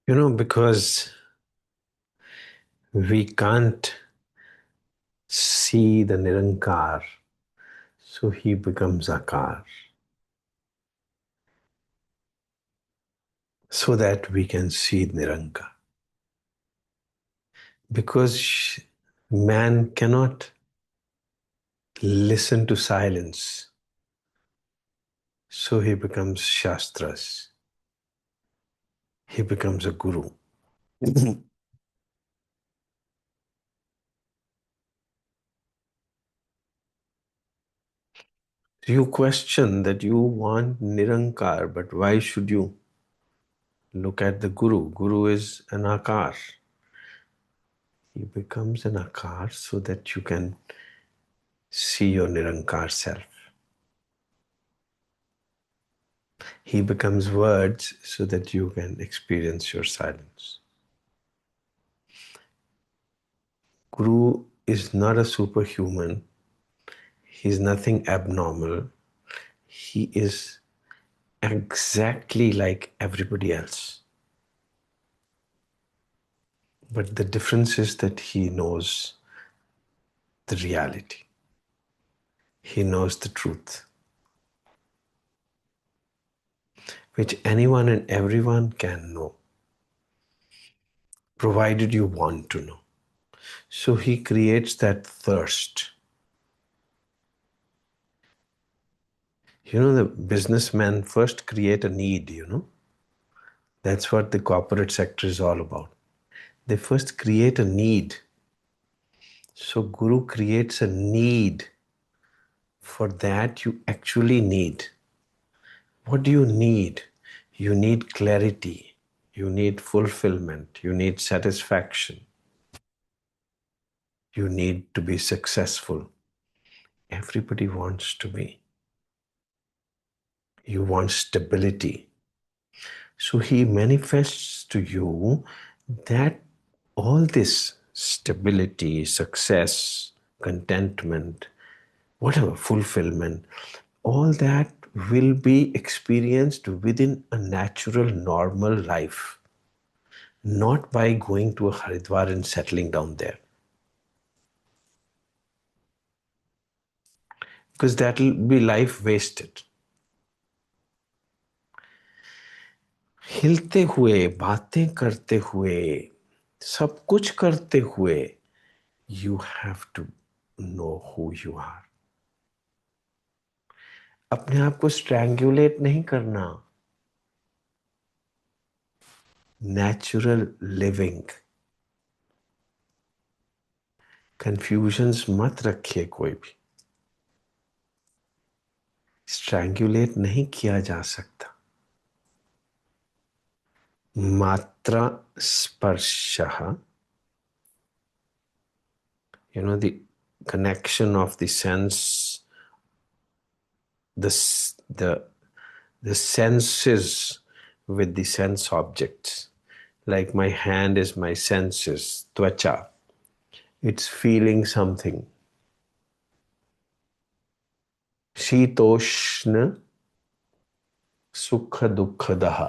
Because we can't see the Nirankar, so he becomes Akar, so that we can see Nirankar. Because man cannot listen to silence, so he becomes Shastras. He becomes a guru. You question that you want Nirankar, but why should you look at the Guru? Guru is an Akar. He becomes an Akar so that you can see your Nirankar self. He becomes words so that you can experience your silence. Guru is not a superhuman. He is nothing abnormal. He is exactly like everybody else. But the difference is that he knows the reality. He knows the truth, which anyone and everyone can know, provided you want to know. So he creates that thirst. The businessmen first create a need. That's what the corporate sector is all about. They first create a need. So Guru creates a need for that you actually need. What do you need? You need clarity. You need fulfillment. You need satisfaction. You need to be successful. Everybody wants to be. You want stability. So he manifests to you that all this stability, success, contentment, whatever, fulfillment, all that will be experienced within a natural, normal life, not by going to a Haridwar and settling down there. Because that will be life wasted. हिलते हुए, बातें करते हुए, सब कुछ करते हुए, you have to know who you are. अपने आप को स्ट्रैंगुलेट नहीं करना. Natural living. कंफ्यूजन्स मत रखिए कोई भी. स्ट्रैंगुलेट नहीं किया जा सकता. मात्रा स्पर्शः, the connection of the sense, the senses with the sense objects. Like my hand is my senses, tvacha. It's feeling something. शीतोष्ण सुख दुःखदः.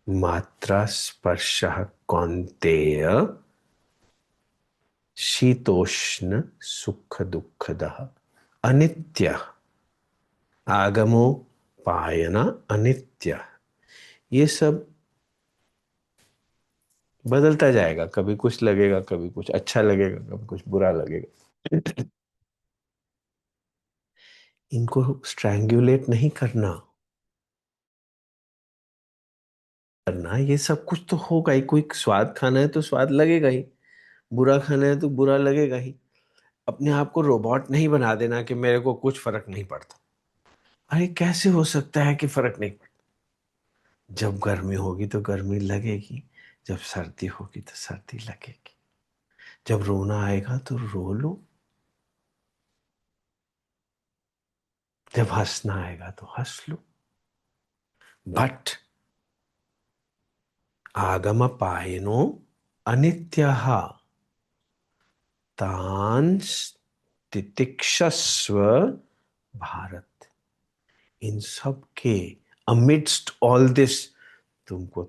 मात्रा स्पर्शः कौन्तेय शीतोष्ण सुख दुःखदः. अनित्य. आगमो पायना अनित्य. ये सब बदलता जाएगा. कभी कुछ लगेगा, कभी कुछ अच्छा लगेगा, कभी कुछ बुरा लगेगा. इनको स्ट्रैंगुलेट नहीं करना. ये सब कुछ तो होगा ही. कोई स्वाद खाना है तो स्वाद लगेगा ही, बुरा खाना है तो बुरा लगेगा ही. अपने आप को रोबोट नहीं बना देना कि मेरे को कुछ फर्क नहीं पड़ता. अरे कैसे हो सकता है कि फर्क नहीं पड़ता? जब गर्मी होगी तो गर्मी लगेगी, जब सर्दी होगी तो सर्दी लगेगी. जब रोना आएगा तो रो लो, जब हंसना आएगा तो हंस लो. बट आगम पायनो अनित्यः तान तितिक्षस्व भारत. इन सब के अमिडस्ट ऑल दिस तुमको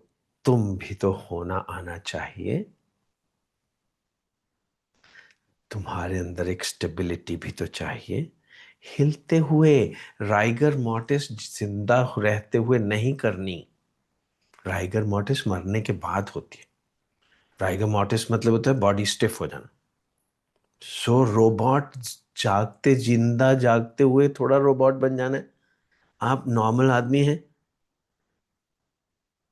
तुम भी तो होना आना चाहिए। तुम्हारे अंदर एक स्टेबिलिटी भी तो चाहिए। हिलते हुए, राइगर मोर्टिस जिंदा रहते हुए नहीं करनी, राइगर मोर्टिस मरने के बाद होती है। राइगर मोर्टिस मतलब होता है बॉडी स्टिफ हो जाना। सो रोबोट, जागते जिंदा जागते हुए थोड़ा रोबोट बन जाना है। आप नॉर्मल आदमी हैं।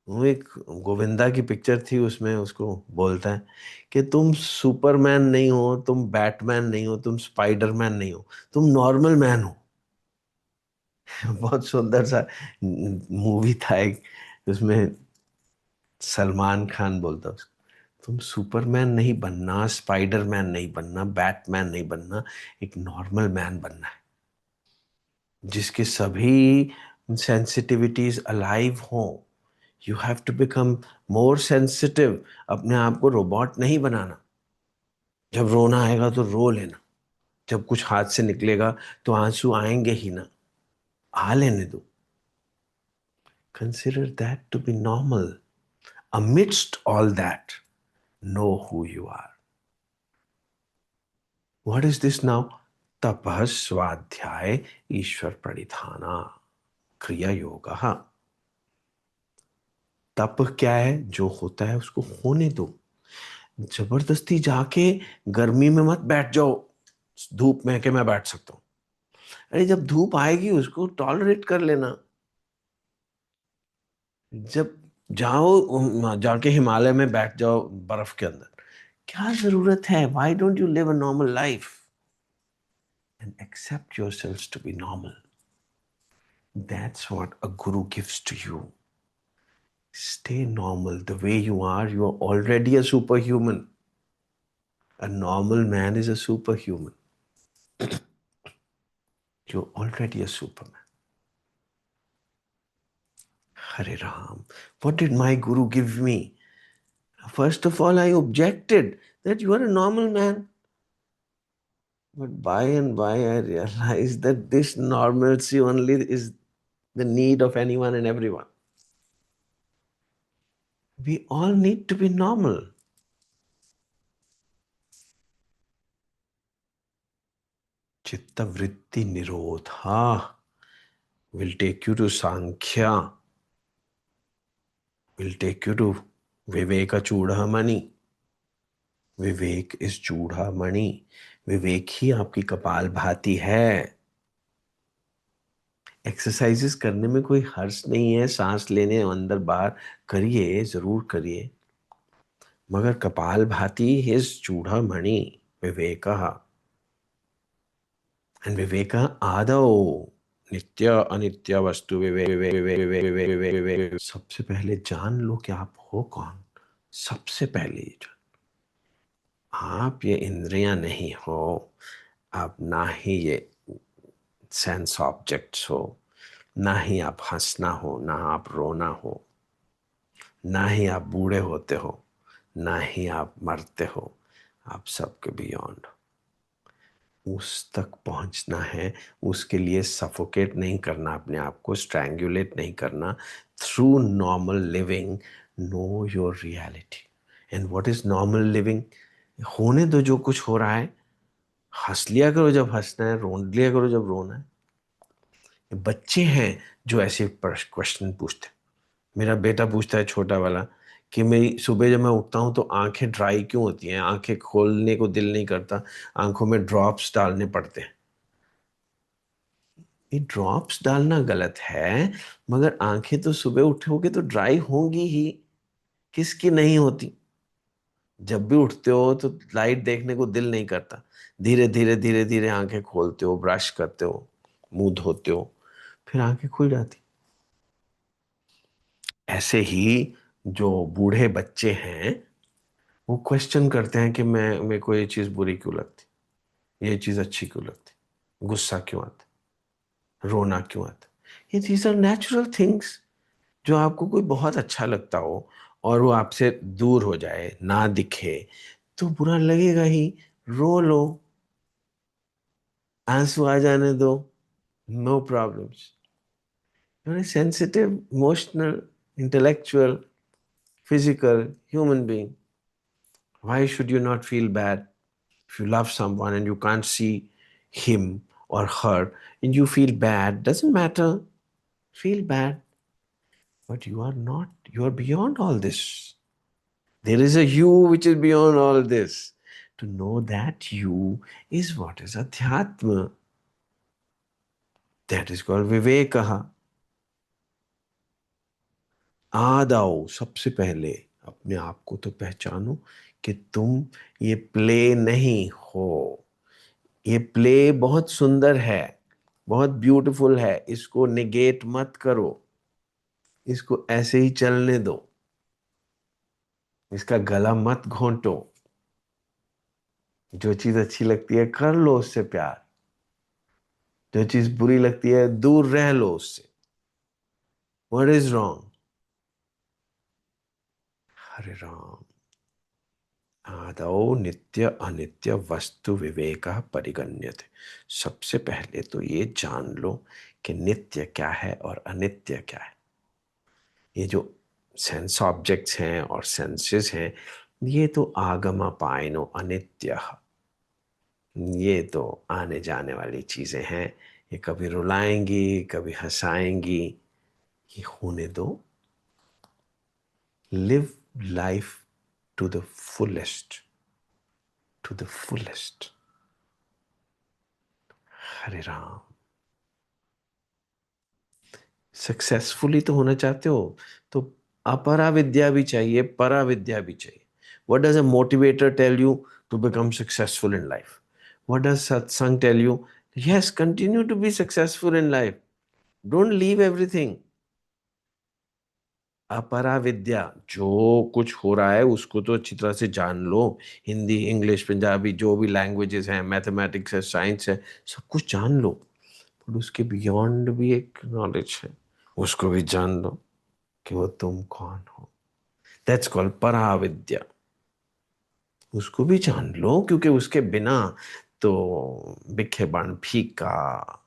वो एक गोविंदा की पिक्चर थी, उसमें उसको बोलता है कि तुम सुपरमैन नहीं हो, तुम बैटमैन नहीं हो, तुम स्पाइडरमैन नहीं हो, तुम नॉर्मल मैन हो। बहुत सुंदर सा मूवी था एक, उसमें सलमान खान बोलता उसको, तुम सुपरमैन नहीं बनना, स्पाइडरमैन नहीं बनना, बैटमैन नहीं बनना, एक नॉर्मल मैन बनना है जिसके सभी सेंसिटिविटीज अलाइव हों। You have to become more sensitive. अपने आप को रोबोट नहीं बनाना। जब रोना आएगा तो रो लेना, जब कुछ हाथ से निकलेगा तो आंसू आएंगे ही ना, आ लेने दो। Consider that to be normal. Amidst all that, know who you are. What is this now? तपः स्वाध्याय ईश्वर प्रणिधाना क्रिया योग। तप क्या है? जो होता है उसको होने दो। जबरदस्ती जाके गर्मी में मत बैठ जाओ धूप में कि मैं बैठ सकता हूं। अरे जब धूप आएगी उसको टॉलरेट कर लेना। जब जाओ जाके हिमालय में बैठ जाओ बर्फ के अंदर, क्या जरूरत है? Why don't you live a normal life and accept yourselves to be normal? That's what a guru gives to you. Stay normal the way you are. You are already a superhuman. A normal man is a superhuman. You're already a superman. Hare Ram. What did my guru give me? First of all, I objected that you are a normal man. But by and by, I realized that this normalcy only is the need of anyone and everyone. We all need to be normal. Chitta vritti nirodha will take you to Sankhya, will take you to Viveka Chudhamani. विवेक इस चूड़ामणि। विवेक ही आपकी कपाल भाती है। Exercises करने में कोई हर्ष नहीं है, सांस लेने अंदर बाहर करिए, जरूर करिए, मगर कपाल भाती हिज चूड़ामणि विवेक। एंड विवेक आदौ नित्य अनित्य वस्तु विवेक विवेक विवेक विवेक विवेक विवेक विवेक। सबसे पहले जान लो कि आप हो कौन। सबसे पहले ये जान, आप ये इंद्रियां नहीं हो। आप ना ही ये सेंस ऑब्जेक्ट्स हो, ना ही आप हंसना हो, ना आप रोना हो, ना ही आप बूढ़े होते हो, ना ही आप मरते हो। आप सबके बियॉन्ड। उस तक पहुंचना है। उसके लिए सफोकेट नहीं करना, अपने आप को स्ट्रैंगुलेट नहीं करना। Through normal living know your reality. And what is normal living? होने दो जो कुछ हो रहा है। हंस लिया करो जब हंसना है, रो लिया करो जब रोना है। बच्चे हैं जो ऐसे क्वेश्चन पूछते हैं। मेरा बेटा पूछता है छोटा वाला कि मेरी सुबह जब मैं उठता हूँ तो आंखें ड्राई क्यों होती हैं, आंखें खोलने को दिल नहीं करता, आंखों में ड्रॉप्स डालने पड़ते हैं। ये ड्रॉप्स डालना गलत है, मगर आंखें तो सुबह उठोगे तो ड्राई होंगी ही। किसकी नहीं होती? जब भी उठते हो तो लाइट देखने को दिल नहीं करता। धीरे धीरे धीरे धीरे आंखें खोलते हो, ब्रश करते हो, मुंह धोते हो, फिर आंखें खुल जाती। ऐसे ही जो बूढ़े बच्चे हैं वो क्वेश्चन करते हैं कि मैं मेरे को ये चीज़ बुरी क्यों लगती, ये चीज़ अच्छी क्यों लगती, गुस्सा क्यों आता, रोना क्यों आता। ये चीज़ आर नेचुरल थिंग्स। जो आपको कोई बहुत अच्छा लगता हो और वो आपसे दूर हो जाए, ना दिखे, तो बुरा लगेगा ही। रो लो, आंसू आ जाने दो, no problems. Sensitive, emotional, intellectual, physical human being. Why should you not feel bad? If you love someone and you can't see him or her and you feel bad, doesn't matter. Feel bad. But you are not, you are beyond all this. There is a you which is beyond all this. To know that you is what is Adhyatma. That is called Vivekaha. आदाओ सबसे पहले अपने आप को तो पहचानो कि तुम ये प्ले नहीं हो। ये प्ले बहुत सुंदर है, बहुत ब्यूटीफुल है, इसको निगेट मत करो, इसको ऐसे ही चलने दो, इसका गला मत घोंटो। जो चीज अच्छी लगती है कर लो उससे प्यार, जो चीज बुरी लगती है दूर रह लो उससे। What is wrong? Hare Ram. आदौ नित्य अनित्य वस्तु विवेक परिगण्यते। सबसे पहले तो ये जान लो कि नित्य क्या है और अनित्य क्या है। ये जो सेंस ऑब्जेक्ट्स हैं और सेंसेस हैं, ये तो आगम पायनो अनित्य, ये तो आने जाने वाली चीजें हैं। ये कभी रुलाएंगी, कभी हंसाएंगी, ये होने दो। Live life to the fullest, to the fullest. Hare Ram. Successfully तो होना चाहते हो तो अपरा विद्या भी चाहिए, परा विद्या भी चाहिए। What does a motivator tell you to become successful in life? What does satsang tell you? Yes, continue to be successful in life, don't leave everything. अपरा विद्या, जो कुछ हो रहा है उसको तो अच्छी तरह से जान लो। हिंदी, इंग्लिश, पंजाबी, जो भी लैंग्वेजेस हैं, मैथमेटिक्स है, साइंस है, सब कुछ जान लो। पर उसके बियॉन्ड भी एक नॉलेज है, उसको भी जान लो कि वो तुम कौन हो। दैट्स कॉल्ड पराविद्या। उसको भी जान लो, क्योंकि उसके बिना तो बिखे बन फीका,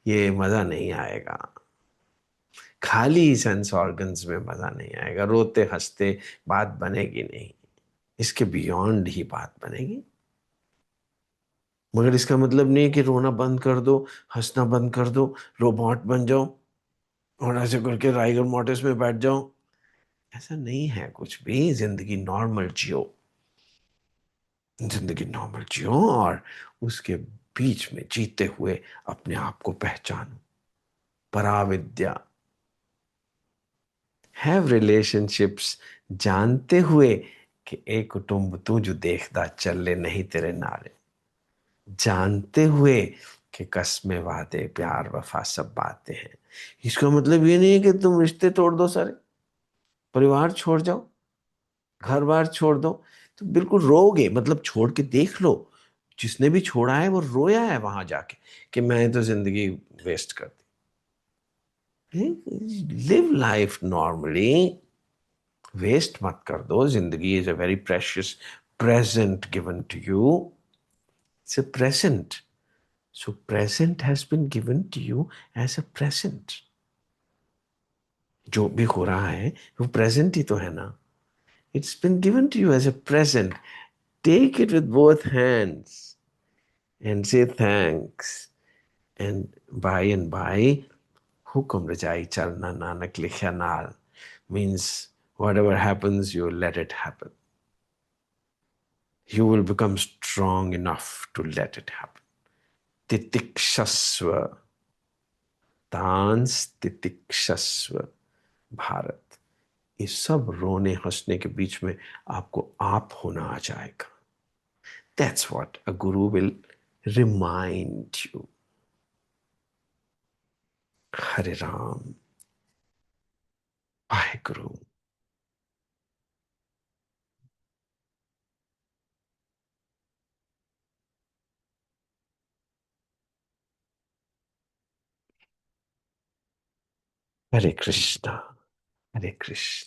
ये मजा नहीं आएगा। खाली सेंस ऑर्गन्स में मजा नहीं आएगा, रोते हंसते बात बनेगी नहीं। इसके बियॉन्ड ही बात बनेगी। मगर इसका मतलब नहीं है कि रोना बंद कर दो, हंसना बंद कर दो, रोबोट बन जाओ और ऐसे करके राइगर मोटिस में बैठ जाओ। ऐसा नहीं है कुछ भी। जिंदगी नॉर्मल जियो, जिंदगी नॉर्मल जियो और उसके बीच में जीते हुए अपने आप को पहचानो। पराविद्या। हैव रिलेशनशिप्स जानते हुए कि एक कुटुंब तू जो देखदा चले नहीं तेरे नारे। जानते हुए कि कस्में वादे प्यार वफा सब बातें हैं। इसका मतलब ये नहीं है कि तुम रिश्ते तोड़ दो, सारे परिवार छोड़ जाओ, घर बार छोड़ दो। तो बिल्कुल रोगे, मतलब छोड़ के देख लो। जिसने भी छोड़ा है वो रोया है वहां जाके कि मैं तो जिंदगी वेस्ट कर दी। लिव लाइफ नॉर्मली, वेस्ट मत कर दो। जिंदगी is a very precious present given to you. It's a present. So present has been given to you as a present. जो भी हो रहा है वो present ही तो है ना। It's been given to you as a present. Take it with both hands and say thanks. And by hukum rajai chalna nanak likhya naal means whatever happens, you let it happen. You will become strong enough to let it happen. तितिक्षस्व, तांस तितिक्षस्व Bharat. इस सब रोने हंसने के बीच में आपको आप होना आ जाएगा। That's what a guru will remind you. Hare Ram. Waheguru. Hare Krishna, Hare Krishna.